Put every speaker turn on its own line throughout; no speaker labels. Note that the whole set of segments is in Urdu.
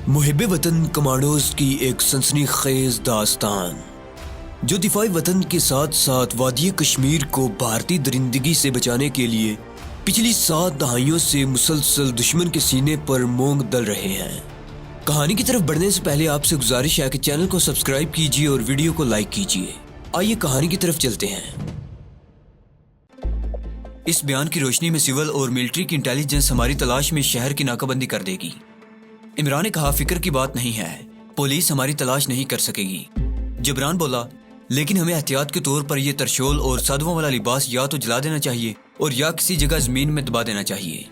محب وطن کمانڈوز کی ایک سنسنیخیز داستان جو دفاعی وطن کے ساتھ ساتھ وادی کشمیر کو بھارتی درندگی سے بچانے کے لیے پچھلی 7 دہائیوں سے مسلسل دشمن کے سینے پر مونگ دل رہے ہیں۔ کہانی کی طرف بڑھنے سے پہلے آپ سے گزارش ہے کہ چینل کو سبسکرائب کیجیے اور ویڈیو کو لائک کیجیے۔ آئیے کہانی کی طرف چلتے ہیں۔ اس بیان کی روشنی میں سول اور ملٹری کی انٹیلیجنس ہماری تلاش میں شہر کی ناکہ بندی کر دے گی۔ عمران نے کہا، فکر کی بات نہیں ہے، پولیس ہماری تلاش نہیں کر سکے گی۔ جبران بولا، لیکن ہمیں احتیاط کے طور پر یہ ترشول اور سادھوؤں والا لباس یا تو جلا دینا چاہیے اور یا کسی جگہ زمین میں دبا دینا چاہیے۔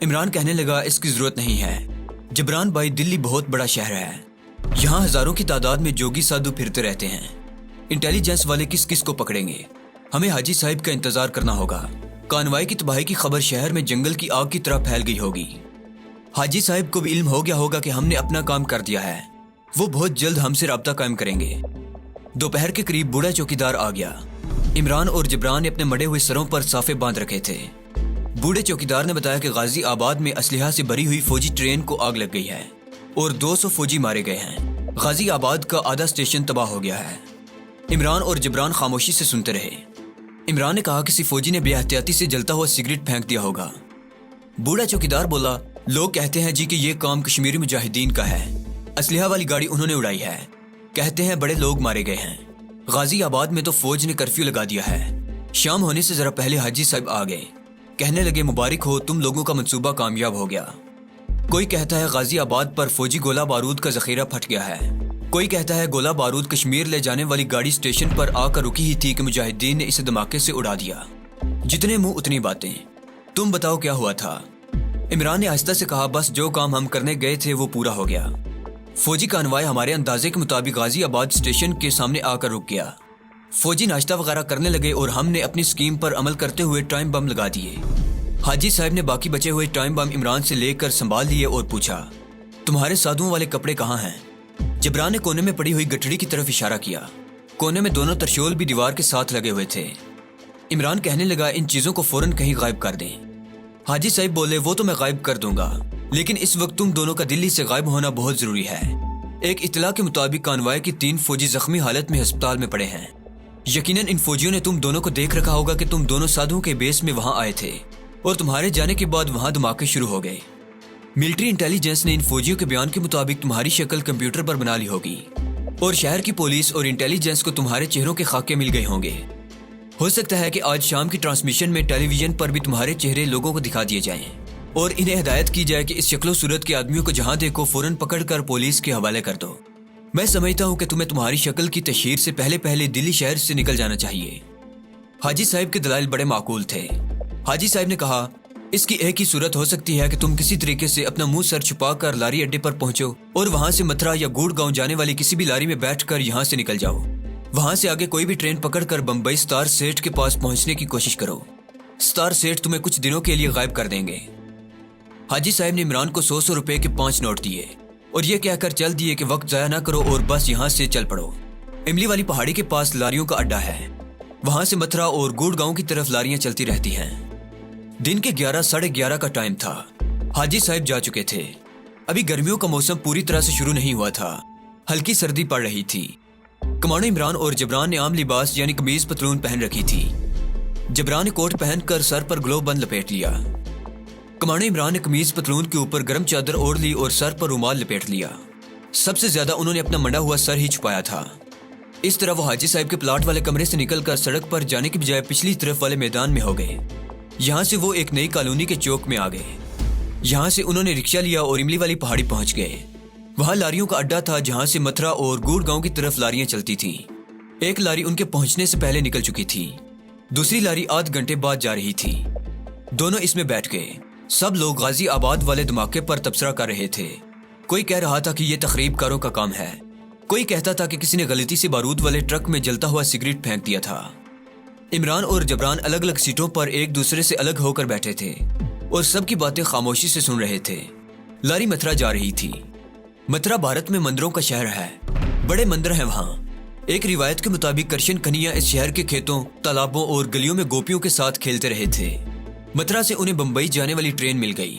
عمران کہنے لگا، اس کی ضرورت نہیں ہے جبران بھائی، دلی بہت بڑا شہر ہے، یہاں ہزاروں کی تعداد میں جوگی سادھو پھرتے رہتے ہیں، انٹیلیجنس والے کس کس کو پکڑیں گے؟ ہمیں حاجی صاحب کا انتظار کرنا ہوگا۔ کانوائی کی تباہی کی خبر شہر میں جنگل کی آگ کی طرح پھیل گئی ہوگی۔ حاجی صاحب کو بھی علم ہو گیا ہوگا کہ ہم نے اپنا کام کر دیا ہے، وہ بہت جلد ہم سے رابطہ قائم کریں گے۔ دوپہر کے قریب بوڑھا چوکیدار آ گیا۔ عمران اور جبران نے اپنے مڑے ہوئے سروں پر صافے باندھ رکھے تھے۔ بوڑھے چوکیدار نے بتایا کہ غازی آباد میں اسلحہ سے بھری ہوئی فوجی ٹرین کو آگ لگ گئی ہے اور 200 فوجی مارے گئے ہیں۔ غازی آباد کا آدھا اسٹیشن تباہ ہو گیا ہے۔ عمران اور جبران خاموشی سے سنتے رہے۔ عمران نے کہا، کسی فوجی نے بے احتیاطی سے جلتا ہوا سگریٹ پھینک دیا ہوگا۔ بوڑھا چوکیدار بولا، لوگ کہتے ہیں جی کہ یہ کام کشمیری مجاہدین کا ہے، اسلحہ والی گاڑی انہوں نے اڑائی ہے، کہتے ہیں بڑے لوگ مارے گئے ہیں۔ غازی آباد میں تو فوج نے کرفیو لگا دیا ہے۔ شام ہونے سے ذرا پہلے حاجی صاحب آ گئے، کہنے لگے، مبارک ہو، تم لوگوں کا منصوبہ کامیاب ہو گیا۔ کوئی کہتا ہے غازی آباد پر فوجی گولہ بارود کا ذخیرہ پھٹ گیا ہے، کوئی کہتا ہے گولہ بارود کشمیر لے جانے والی گاڑی اسٹیشن پر آ کر رکی ہی تھی کہ مجاہدین نے اسے دھماکے سے اڑا دیا۔ جتنے منہ اتنی باتیں، تم بتاؤ کیا ہوا تھا؟ عمران نے آہستہ سے کہا، بس جو کام ہم کرنے گئے تھے وہ پورا ہو گیا۔ فوجی کانوائے ہمارے اندازے کے مطابق غازی آباد اسٹیشن کے سامنے آ کر رک گیا۔ فوجی ناشتہ وغیرہ کرنے لگے اور ہم نے اپنی اسکیم پر عمل کرتے ہوئے ٹائم بم لگا دیے۔ حاجی صاحب نے باقی بچے ہوئے ٹائم بم عمران سے لے کر سنبھال لیے اور پوچھا، تمہارے سادھوؤں والے کپڑے کہاں ہیں؟ جبران نے کونے میں پڑی ہوئی گٹھڑی کی طرف اشارہ کیا۔ کونے میں دونوں ترشول بھی دیوار کے ساتھ لگے ہوئے تھے۔ عمران کہنے لگا، ان چیزوں کو فوراً کہیں غائب کر دیں۔ حاجی صاحب بولے، وہ تو میں غائب کر دوں گا، لیکن اس وقت تم دونوں کا دلی سے غائب ہونا بہت ضروری ہے۔ ایک اطلاع کے مطابق کانوائے کی 3 فوجی زخمی حالت میں ہسپتال میں پڑے ہیں۔ یقیناً ان فوجیوں نے تم دونوں کو دیکھ رکھا ہوگا کہ تم دونوں سادھوؤں کے بیس میں وہاں آئے تھے اور تمہارے جانے کے بعد وہاں دھماکے شروع ہو گئے۔ ملٹری انٹیلیجنس نے ان فوجیوں کے بیان کے مطابق تمہاری شکل کمپیوٹر پر بنا لی ہوگی اور شہر کی پولیس اور انٹیلیجنس کو تمہارے چہروں کے خاکے مل گئے ہوں گے۔ ہو سکتا ہے کہ آج شام کی ٹرانسمیشن میں ٹیلی ویژن پر بھی تمہارے چہرے لوگوں کو دکھا دیے جائیں اور انہیں ہدایت کی جائے کہ اس شکل و صورت کے آدمیوں کو جہاں دیکھو فوراً پکڑ کر پولیس کے حوالے کر دو۔ میں سمجھتا ہوں کہ تمہیں تمہاری شکل کی تشہیر سے پہلے دلی شہر سے نکل جانا چاہیے۔ حاجی صاحب کے دلائل بڑے معقول تھے۔ حاجی صاحب نے کہا، اس کی ایک ہی صورت ہو سکتی ہے کہ تم کسی طریقے سے اپنا منہ سر چھپا کر لاری اڈے پر پہنچو اور وہاں سے متھرا یا گوڑ گاؤں جانے والی کسی بھی لاری میں بیٹھ کر یہاں سے نکل جاؤ۔ وہاں سے آگے کوئی بھی ٹرین پکڑ کر بمبئی سٹار سیٹ کے پاس پہنچنے کی کوشش کرو۔ سٹار سیٹ تمہیں کچھ دنوں کے لیے غائب کر دیں گے۔ حاجی صاحب نے عمران کو 100 روپے کے 5 نوٹ دیے اور یہ کہہ کر چل دیے کہ وقت ضائع نہ کرو اور بس یہاں سے چل پڑو۔ املی والی پہاڑی کے پاس لاریوں کا اڈا ہے، وہاں سے متھرا اور گوڑ گاؤں کی طرف لاریاں چلتی رہتی ہیں۔ دن کے 11 ساڑھے 11 کا ٹائم تھا۔ حاجی صاحب جا چکے تھے۔ ابھی گرمیوں کا موسم پوری طرح سے شروع نہیں ہوا تھا، ہلکی سردی پڑ رہی تھی۔ کمانڈو عمران اور جبران نے عام لباس یعنی قمیض پتلون پہن رکھی تھی۔ جبران نے کوٹ پہن کر سر پر گلو بند لپیٹ لیا۔ کمانڈو عمران نے قمیض پتلون کے اوپر گرم چادر اوڑھ لی اور سر پر رومال لپیٹ لیا۔ سب سے زیادہ انہوں نے اپنا منڈا ہوا سر ہی چھپایا تھا۔ اس طرح وہ حاجی صاحب کے پلاٹ والے کمرے سے نکل کر سڑک پر جانے کی بجائے پچھلی طرف والے میدان میں ہو گئے۔ یہاں سے وہ ایک نئی کالونی کے چوک میں آ گئے۔ یہاں سے انہوں نے رکشہ لیا اور املی والی پہاڑی پہنچ گئے۔ وہاں لاریوں کا اڈا تھا جہاں سے متھرا اور گوڑ گاؤں کی طرف لاریاں چلتی تھیں۔ ایک لاری ان کے پہنچنے سے پہلے نکل چکی تھی، دوسری لاری آدھ گھنٹے بعد جا رہی تھی۔ دونوں اس میں بیٹھ گئے۔ سب لوگ غازی آباد والے دھماکے پر تبصرہ کر رہے تھے۔ کوئی کہہ رہا تھا کہ یہ تخریب کاروں کا کام ہے، کوئی کہتا تھا کہ کسی نے غلطی سے بارود والے ٹرک میں جلتا ہوا سگریٹ پھینک دیا تھا۔ عمران اور جبران الگ الگ سیٹوں پر ایک دوسرے سے الگ ہو کر بیٹھے تھے اور سب کی باتیں خاموشی سے سن رہے تھے۔ لاری متھرا جا رہی تھی۔ متھرا بھارت میں مندروں کا شہر ہے، بڑے مندر ہیں وہاں۔ ایک روایت کے مطابق کرشن کنیا اس شہر کے کھیتوں، تالابوں اور گلیوں میں گوپیوں کے ساتھ کھیلتے رہے تھے۔ متھرا سے انہیں بمبئی جانے والی ٹرین مل گئی۔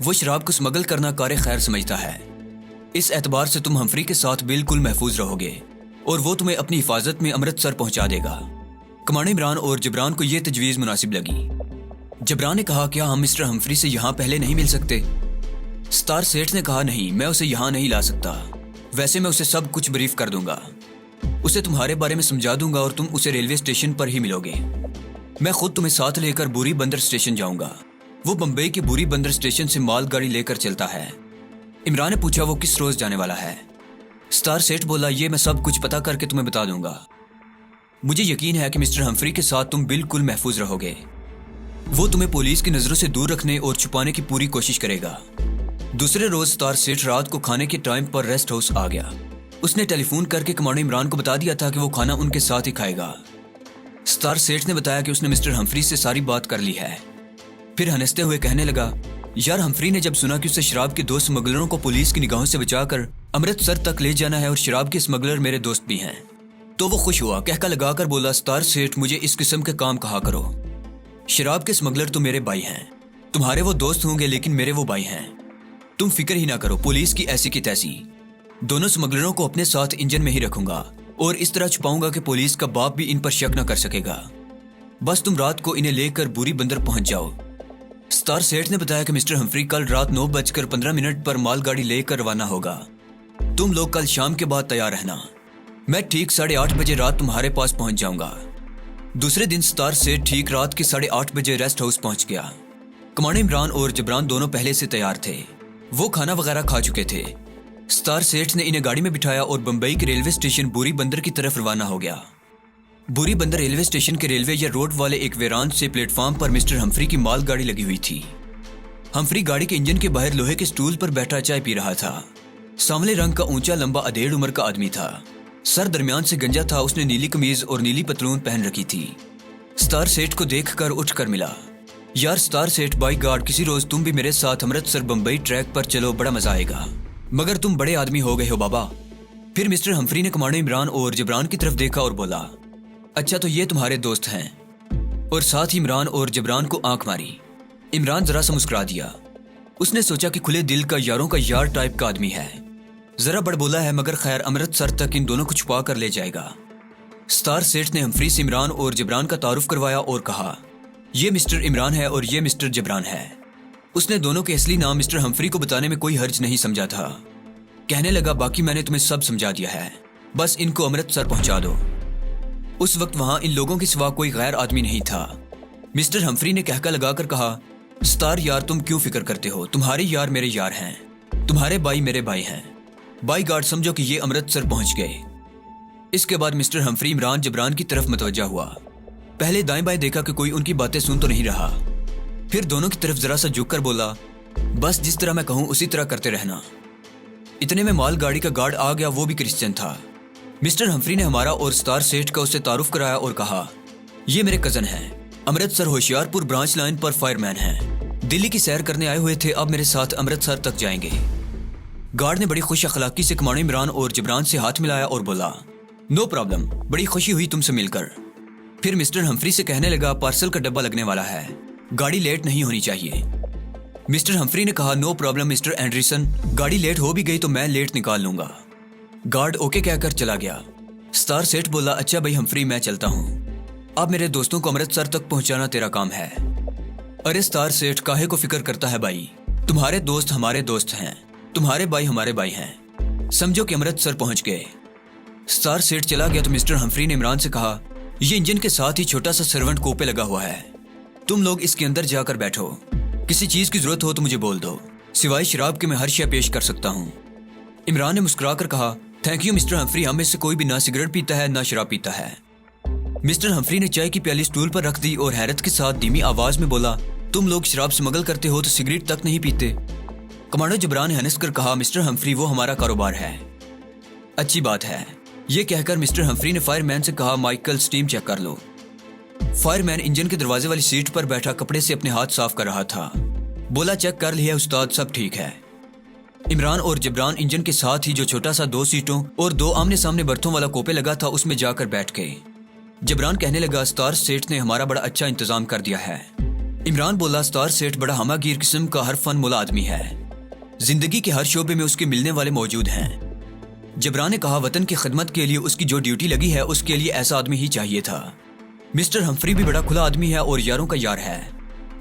وہ شراب کو اسمگل کرنا کار خیر سمجھتا ہے. اس اعتبار سے تم ہمفری کے ساتھ بالکل محفوظ رہو گے اور وہ تمہیں اپنی حفاظت میں امرتسر پہنچا دے گا. کمانڈر عمران اور جبران کو یہ تجویز مناسب لگی. جبران نے کہا کیا ہم مسٹر ہمفری سے یہاں پہلے نہیں مل سکتے؟ ستار سیٹھ نے کہا نہیں، میں اسے یہاں نہیں لا سکتا. ویسے میں اسے سب کچھ بریف کر دوں گا، اسے تمہارے بارے میں سمجھا دوں گا اور تم اسے ریلوے اسٹیشن پر ہی ملو گے. میں خود تمہیں ساتھ لے کر بوری بندر اسٹیشن جاؤں گا. وہ بمبئی کے بوری بندر اسٹیشن سے مال گاڑی لے کر چلتا ہے. عمران نے پوچھا وہ کس روز جانے والا ہے؟ ستار سیٹھ بولا یہ میں سب کچھ پتا کر کے تمہیں بتا دوں گا. مجھے یقین ہے کہ مسٹر ہمفری کے ساتھ تم بالکل محفوظ رہو گے. وہ تمہیں پولیس کی نظروں سے دور رکھنے اور چھپانے کی پوری کوشش کرے گا. دوسرے روز ستار سیٹھ رات کو کھانے کے ٹائم پر ریسٹ ہاؤس آ گیا. اس نے ٹیلی فون کر کے کمانڈر عمران کو بتا دیا تھا کہ وہ کھانا ان کے ساتھ ہی کھائے گا. ستار سیٹھ نے بتایا کہ اس نے مسٹر ہمفری سے ساری بات کر لی ہے. پھر ہنستے ہوئے کہنے لگا یار ہمفری نے جب سنا کہ اسے شراب کے 2 اسمگلروں کو پولیس کی نگاہوں سے بچا کر امرتسر تک لے جانا ہے اور شراب کے اسمگلر میرے دوست بھی ہیں تو وہ خوش ہوا. کہکا لگا کر بولا ستار سیٹھ مجھے اس قسم کے کام کہا کرو. شراب کے اسمگلر تو میرے بھائی ہیں، تمہارے وہ دوست ہوں گے لیکن میرے وہ بھائی ہیں. تم فکر ہی نہ کرو، پولیس کی ایسی کی تیسی. دونوں اسمگلروں کو اپنے ساتھ انجن میں ہی رکھوں گا اور اس طرح چھپاؤں گا کہ پولیس کا باپ بھی ان پر شک نہ کر سکے گا. بس تم رات کو انہیں لے کر بوری بندر پہنچ جاؤ. ستار سیٹھ نے بتایا کہ مسٹر ہمفری کل رات 9:15 پر مال گاڑی لے کر روانہ ہوگا. تم لوگ کل شام کے بعد تیار رہنا. میں ٹھیک 8:30 بجے رات تمہارے پاس پہنچ جاؤں گا. دوسرے دن ستار سیٹھ ٹھیک رات کے 8:30 بجے ریسٹ ہاؤس پہنچ گیا. کمانڈر عمران اور جبران دونوں پہلے سے تیار تھے. وہ کھانا وغیرہ کھا چکے تھے. ستار سیٹھ نے انہیں گاڑی میں بٹھایا اور بمبئی کے ریلوے اسٹیشن بوری بندر کی طرف روانہ ہو گیا. بوری بندر ریلوے اسٹیشن کے ریلوے یا روڈ والے ایک ویران سے پلیٹ فارم پر مسٹر ہمفری کی مال گاڑی لگی ہوئی تھی. ہمفری گاڑی کے انجن کے باہر لوہے کے سٹول پر بیٹھا چائے پی رہا تھا. سانولے رنگ کا اونچا لمبا ادھیڑ عمر کا آدمی تھا. سر درمیان سے گنجا تھا. اس نے نیلی قمیض اور نیلی پتلون پہن رکھی تھی. ستار سیٹھ کو دیکھ کر اٹھ کر ملا. یار ستار سیٹھ بائی گاڈ کسی روز تم بھی میرے ساتھ امرتسر بمبئی ٹریک پر چلو، بڑا مزہ آئے گا. مگر تم بڑے آدمی ہو گئے ہو بابا. پھر مسٹر ہمفری نے کمانڈر عمران اور جبران کی طرف دیکھا اور بولا اچھا تو یہ تمہارے دوست ہیں؟ اور ساتھ ہی عمران اور جبران کو آنکھ ماری. عمران ذرا سا مسکرا دیا. اس نے سوچا کہ کھلے دل کا یاروں کا یار ٹائپ کا آدمی ہے. ذرا بڑ بولا ہے مگر خیر امرتسر تک ان دونوں کو چھپا کر لے جائے گا. ستار سیٹھ نے ہمفری سے عمران اور جبران کا تعارف کروایا اور کہا یہ مسٹر عمران ہے اور یہ مسٹر جبران ہے. اس نے دونوں کے اصلی نام مسٹر ہمفری کو بتانے میں کوئی حرج نہیں سمجھا تھا. کہنے لگا باقی میں نے تمہیں سب سمجھا دیا ہے، بس ان کو امرتسر پہنچا دو. اس وقت وہاں ان لوگوں کے سوا کوئی غیر آدمی نہیں تھا. مسٹر ہمفری نے کہکا لگا کر کہا ستار یار تم کیوں فکر کرتے ہو، تمہارے یار میرے یار ہیں، تمہارے بھائی میرے بھائی ہیں. بائی گارڈ سمجھو کہ یہ امرتسر پہنچ گئے. اس کے بعد مسٹر ہمفری عمران جبران کی طرف متوجہ ہوا. پہلے دائیں بائیں دیکھا کہ کوئی ان کی باتیں سن تو نہیں رہا. پھر دونوں کی طرف ذرا سا جھک کر بولا بس جس طرح میں کہوں اسی طرح کرتے رہنا. اتنے میں مال گاڑی کا گارڈ آ گیا. وہ بھی کرسچن تھا. مسٹر ہمفری نے ہمارا اور ستار سیٹھ کا اسے تعارف کرایا اور کہا یہ میرے کزن ہیں، امرتسر ہوشیار پور برانچ لائن پر فائر مین ہیں، دلی کی سیر کرنے آئے ہوئے تھے، اب میرے ساتھ امرتسر تک جائیں گے. گارڈ نے بڑی خوش اخلاقی سے کمانڈر عمران اور جبران سے ہاتھ ملایا اور بولا نو پرابلم، بڑی خوشی ہوئی تم سے مل کر. پھر مسٹر ہمفری سے کہنے لگا پارسل کا ڈبہ لگنے والا ہے، گاڑی لیٹ نہیں ہونی چاہیے. مسٹر ہمفری نے کہا نو پرابلم مسٹر اینڈرسن، گاڑی لیٹ ہو بھی گئی تو میں لیٹ نکال لوں گا. گارڈ اوکے کہہ کر چلا گیا. ستار سیٹھ بولا اچھا بھائی ہمفری میں چلتا ہوں، اب میرے دوستوں کو امرتسر تک پہنچانا تیرا کام ہے. ارے ستار سیٹھ کاہے کو فکر کرتا ہے بھائی، تمہارے دوست ہمارے دوست ہیں، تمہارے بھائی ہمارے بھائی ہیں، سمجھو کہ امرتسر پہنچ گئے. ستار سیٹھ چلا گیا تو مسٹر ہمفری نے عمران سے کہا یہ انجن کے ساتھ ہی چھوٹا سا سرونٹ کوپے لگا ہوا ہے، تم لوگ اس کے اندر جا کر بیٹھو، کسی چیز کی ضرورت ہو تو مجھے بول دو، سوائے شراب کے میں ہر شے پیش کر سکتا ہوں. عمران نے مسکرا کر کہا تھینک یو مسٹر ہمفری، ہم میں سے کوئی بھی نہ سگریٹ پیتا ہے نہ شراب پیتا ہے. مسٹر ہمفری نے چائے کی پیالی سٹول پر رکھ دی اور حیرت کے ساتھ دھیمی آواز میں بولا تم لوگ شراب سمگل کرتے ہو تو سگریٹ تک نہیں پیتے. کمانڈر جبران نے ہنس کر کہا مسٹر ہمفری وہ ہمارا کاروبار ہے. اچھی بات ہے. یہ کہہ کر مسٹر ہمفری نے فائر مین سے کہا مائیکل سٹیم چیک کر لو. فائر مین انجن کے دروازے والی سیٹ پر بیٹھا کپڑے سے اپنے ہاتھ صاف کر رہا تھا. بولا چیک کر لیا استاد، سب ٹھیک ہے. عمران اور جبران انجن کے ساتھ ہی جو چھوٹا سا 2 سیٹوں اور 2 آمنے سامنے برتھوں والا کوپے لگا تھا اس میں جا کر بیٹھ گئے. جبران کہنے لگا ستار سیٹھ نے ہمارا بڑا اچھا انتظام کر دیا ہے. عمران بولا ستار سیٹھ بڑا ہمہ گیر قسم کا ہر فن مولا آدمی ہے، زندگی کے ہر شعبے میں اس کے ملنے والے موجود ہیں۔ جبران نے کہا وطن کی خدمت کے لیے اس کی جو ڈیوٹی لگی ہے اس کے لیے ایسا آدمی ہی چاہیے تھا۔ مسٹر ہمفری بھی بڑا کھلا آدمی ہے اور یاروں کا یار ہے،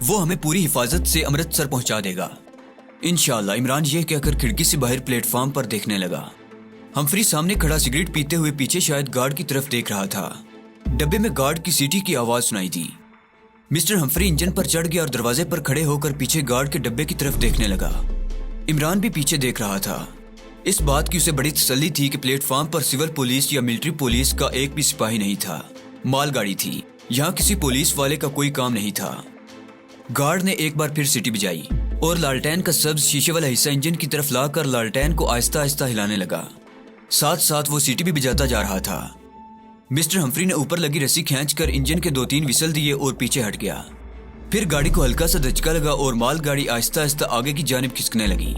وہ ہمیں پوری حفاظت سے امرتسر پہنچا دے گا انشاءاللہ۔ عمران یہ کہہ کر کھڑکی سے باہر پلیٹ فارم پر دیکھنے لگا۔ ہمفری سامنے کھڑا سگریٹ پیتے ہوئے پیچھے شاید گارڈ کی طرف دیکھ رہا تھا۔ ڈبے میں گارڈ کی سیٹی کی آواز سنائی دی۔ مسٹر ہمفری انجن پر چڑھ گیا اور دروازے پر کھڑے ہو کر پیچھے گارڈ کے ڈبے کی طرف دیکھنے لگا۔ عمران بھی پیچھے دیکھ رہا تھا۔ اس بات کی اسے بڑی تسلی تھی کہ پلیٹ فارم پر سول پولیس یا ملٹری پولیس کا ایک بھی سپاہی نہیں تھا، مال گاڑی تھی، یہاں کسی پولیس والے کا کوئی کام نہیں تھا۔ گارڈ نے ایک بار پھر سیٹی بجائی اور لالٹین کا سبز شیشے والا حصہ انجن کی طرف لا کر لالٹین کو آہستہ آہستہ ہلانے لگا، ساتھ ساتھ وہ سیٹی بھی بجاتا جا رہا تھا۔ مسٹر ہمفری نے اوپر لگی رسی کھینچ کر انجن کے 2-3 وسل دیے اور پیچھے ہٹ گیا۔ پھر گاڑی کو ہلکا سا دھچکا لگا اور مال گاڑی آہستہ آہستہ آگے کی جانب کھسکنے لگی۔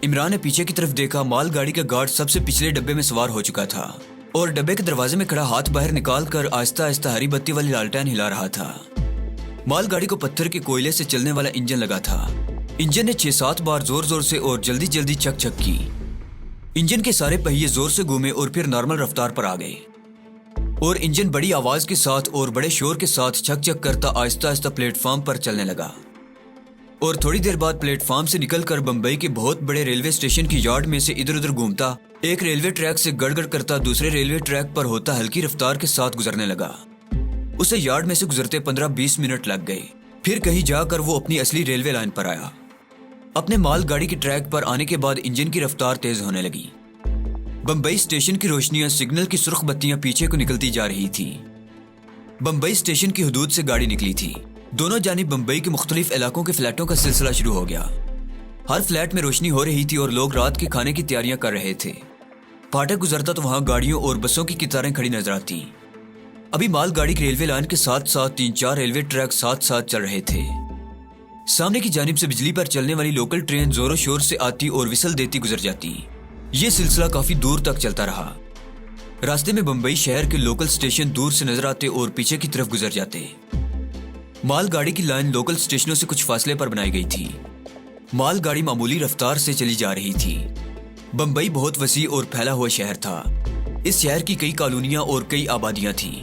عمران نے پیچھے کی طرف دیکھا، مال گاڑی کا گارڈ سب سے پچھلے ڈبے میں سوار ہو چکا تھا اور ڈبے کے دروازے میں کھڑا ہاتھ باہر نکال کر آہستہ آہستہ ہری بتی والی لالٹین ہلا رہا تھا۔ مال گاڑی کو پتھر کے کوئلے سے چلنے والا انجن لگا تھا۔ انجن نے 6-7 بار زور زور سے اور جلدی جلدی چک چک کی۔ انجن کے سارے پہیے زور سے گھومے اور پھر نارمل رفتار پر آ گئے اور انجن بڑی آواز کے ساتھ اور بڑے شور کے ساتھ چھک چھک کرتا آہستہ آہستہ پلیٹ فارم پر چلنے لگا اور تھوڑی دیر بعد پلیٹ فارم سے نکل کر بمبئی کے بہت بڑے ریلوے اسٹیشن کی یارڈ میں سے ادھر ادھر گھومتا، ایک ریلوے ٹریک سے گڑ گڑ کرتا دوسرے ریلوے ٹریک پر ہوتا ہلکی رفتار کے ساتھ گزرنے لگا۔ اسے یارڈ میں سے گزرتے 15-20 منٹ لگ گئے، پھر کہیں جا کر وہ اپنی اصلی ریلوے لائن پر آیا۔ اپنے مال گاڑی کے ٹریک پر آنے کے بعد انجن کی رفتار تیز ہونے لگی۔ بمبئی اسٹیشن کی روشنیاں، سگنل کی سرخ بتیاں پیچھے کو نکلتی جا رہی تھی۔ بمبئی اسٹیشن کی حدود سے گاڑی نکلی تھی۔ دونوں جانب بمبئی کے مختلف علاقوں کے فلیٹوں کا سلسلہ شروع ہو گیا۔ ہر فلیٹ میں روشنی ہو رہی تھی اور لوگ رات کے کھانے کی تیاریاں کر رہے تھے۔ پھاٹک گزرتا تو وہاں گاڑیوں اور بسوں کی قطاریں کھڑی نظر آتی۔ ابھی مال گاڑی کی ریلوے لائن کے ساتھ ساتھ 3-4 ریلوے ٹریک ساتھ ساتھ چل رہے تھے۔ سامنے کی جانب سے بجلی پر چلنے والی لوکل ٹرین زور و شور سے آتی اور وسل دیتی گزر جاتی۔ یہ سلسلہ کافی دور تک چلتا رہا۔ راستے میں بمبئی شہر کے لوکل اسٹیشن دور سے نظر آتے اور پیچھے کی طرف گزر جاتے۔ مال گاڑی کی لائن لوکل اسٹیشنوں سے کچھ فاصلے پر بنائی گئی تھی۔ مال گاڑی معمولی رفتار سے چلی جا رہی تھی۔ بمبئی بہت وسیع اور پھیلا ہوا شہر تھا۔ اس شہر کی کئی کالونیاں اور کئی آبادیاں تھیں۔